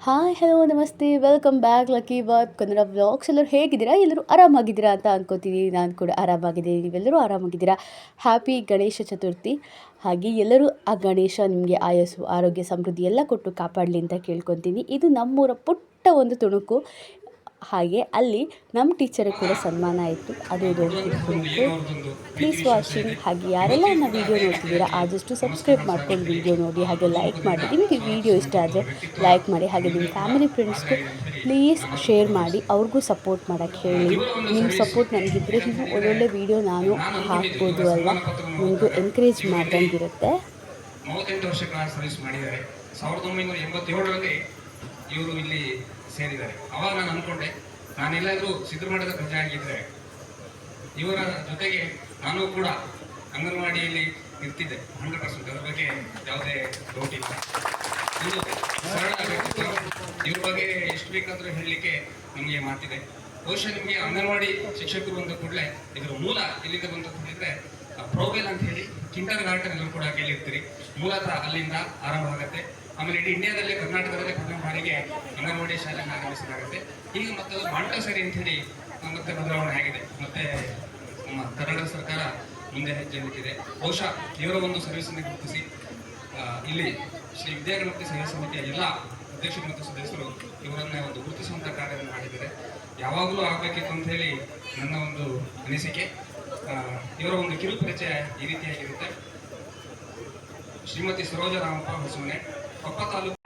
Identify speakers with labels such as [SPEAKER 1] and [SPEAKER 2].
[SPEAKER 1] Hi hello ನಮಸ್ತೆ welcome back lucky ಬಾಯ್ Kannada vlogs. ಎಲ್ಲರೂ ಹೇಗಿದ್ದೀರಾ? ಎಲ್ಲರೂ ಆರಾಮಾಗಿದ್ದೀರಾ ಅಂತ ಅನ್ಕೋತೀನಿ. ನಾನು ಕೂಡ ಆರಾಮಾಗಿದ್ದೀನಿ, ನೀವೆಲ್ಲರೂ ಆರಾಮಾಗಿದ್ದೀರಾ. ಹ್ಯಾಪಿ ಗಣೇಶ ಚತುರ್ಥಿ. ಹಾಗೆ ಎಲ್ಲರೂ ಆ ಗಣೇಶ ನಿಮಗೆ ಆಯಸ್ಸು ಆರೋಗ್ಯ ಸಮೃದ್ಧಿ ಎಲ್ಲ ಕೊಟ್ಟು ಕಾಪಾಡಲಿ ಅಂತ ಕೇಳ್ಕೊತೀನಿ. ಇದು ನಮ್ಮೂರ ಪುಟ್ಟ ಒಂದು ತುಣುಕು. ಹಾಗೆ ಅಲ್ಲಿ ನಮ್ಮ ಟೀಚರಿಗೆ ಕೂಡ ಸನ್ಮಾನ ಆಯಿತು, ಅದು ದೊಡ್ಡ ತುಣುಕು. Please watching. ಹಾಗೆ ಯಾರೆಲ್ಲ ನನ್ನ ವೀಡಿಯೋ ನೋಡ್ತಿದ್ದೀರಾ ಆದಷ್ಟು ಸಬ್ಸ್ಕ್ರೈಬ್ ಮಾಡ್ಕೊಂಡು ವೀಡಿಯೋ ನೋಡಿ, ಹಾಗೆ ಲೈಕ್ ಮಾಡಿ. ನಿಮಗೆ ವೀಡಿಯೋ ಇಷ್ಟ ಆದರೆ ಲೈಕ್ ಮಾಡಿ, ಹಾಗೆ ನಿಮ್ಮ ಫ್ಯಾಮಿಲಿ ಫ್ರೆಂಡ್ಸ್ಗೂ ಪ್ಲೀಸ್ ಶೇರ್ ಮಾಡಿ, ಅವ್ರಿಗೂ ಸಪೋರ್ಟ್ ಮಾಡೋಕ್ಕೆ ಹೇಳಿ. ನಿಮ್ಮ ಸಪೋರ್ಟ್ ನನಗಿದ್ರೆ ನೀವು ಒಳ್ಳೊಳ್ಳೆ ವೀಡಿಯೋ ನಾನು ಹಾಕ್ಬೋದು ಅಲ್ವಾ, ನಿಮಗೂ ಎನ್ಕರೇಜ್ ಮಾಡ್ದಂಗಿರುತ್ತೆ.
[SPEAKER 2] 38 ವರ್ಷಗಳ ಸರ್ವಿಸ್ ಮಾಡಿದ್ದಾರೆ. 1987ರಲ್ಲಿ ಇವರು ಇಲ್ಲಿ ಸೇರಿದ್ದಾರೆ. ಅವಾಗ ನಾನು ಅಂದ್ಕೊಂಡೆ, ನಾನೆಲ್ಲಾದರೂ ಸಿದ್ದರಾಮಠದ ಪ್ರಜೆ ಆಗಿದ್ದರೆ ಇವರ ಜೊತೆಗೆ ನಾನು ಕೂಡ ಅಂಗನವಾಡಿಯಲ್ಲಿ ಇರ್ತಿದ್ದೆ 100%. ಅದರ ಬಗ್ಗೆ ಯಾವುದೇ ಡೌಟ್ ಇಲ್ಲ. ಇದು ಸರಳ ವ್ಯಕ್ತಿತ್ವ. ಇವ್ರ ಬಗ್ಗೆ ಎಷ್ಟು ಬೇಕಾದರೂ ಹೇಳಲಿಕ್ಕೆ ನಮಗೆ ಮಾತಿದೆ. ಬಹುಶಃ ನಿಮಗೆ ಅಂಗನವಾಡಿ ಶಿಕ್ಷಕರು ಅಂತ ಕೂಡಲೇ ಇದರ ಮೂಲ ಎಲ್ಲಿಂದ ಬಂತು ಅಂತ ಹೇಳಿದ್ರೆ ಪ್ರೋಬೆಲ್ ಅಂತ ಹೇಳಿ ಕಿಂಡರ್ ಗಾರ್ಟನ್ ಎಲ್ಲರೂ ಕೂಡ ಕೇಳಿರ್ತೀರಿ. ಮೂಲತಃ ಅಲ್ಲಿಂದ ಆರಂಭ ಆಗುತ್ತೆ. ಆಮೇಲೆ ಇಡೀ ಇಂಡಿಯಾದಲ್ಲೇ ಕರ್ನಾಟಕದಲ್ಲೇ ಪ್ರಥಮ ಬಾರಿಗೆ ಅಂಗನವಾಡಿ ಶಾಲೆಯನ್ನು ಆರಂಭಿಸಲಾಗುತ್ತೆ. ಈಗ ಮತ್ತು ಮಾಂಟೆಸರಿ ಅಂತ ಹೇಳಿ ಮತ್ತೆ ಬದಲಾವಣೆ ಆಗಿದೆ. ಮತ್ತೆ ನಮ್ಮ ಕರ್ನಾಟಕ ಸರ್ಕಾರ ಮುಂದೆ ಹೆಜ್ಜೆ ಇಟ್ಟಿದೆ. ಬಹುಶಃ ಇವರ ಒಂದು ಸರ್ವಿಸನ್ನು ಗುರುತಿಸಿ ಇಲ್ಲಿ ಶ್ರೀ ವಿದ್ಯಾಗಣಪತಿ ಸೇವಾ ಸಮಿತಿಯ ಎಲ್ಲ ಅಧ್ಯಕ್ಷರು ಮತ್ತು ಸದಸ್ಯರು ಇವರನ್ನ ಒಂದು ಗುರುತಿಸುವಂಥ ಕಾರ್ಯವನ್ನು ಮಾಡಿದ್ದಾರೆ. ಯಾವಾಗಲೂ ಆಗಬೇಕಿತ್ತು ಅಂತ ಹೇಳಿ ನನ್ನ ಒಂದು ಅನಿಸಿಕೆ. ಇವರ ಒಂದು ಕಿರು ಪರಿಚಯ ಈ ರೀತಿಯಾಗಿರುತ್ತೆ. ಶ್ರೀಮತಿ ಸರೋಜ ರಾಮಪ್ಪ ಹೊಸಮನೆ, ಕೊಪ್ಪ ತಾಲೂಕು.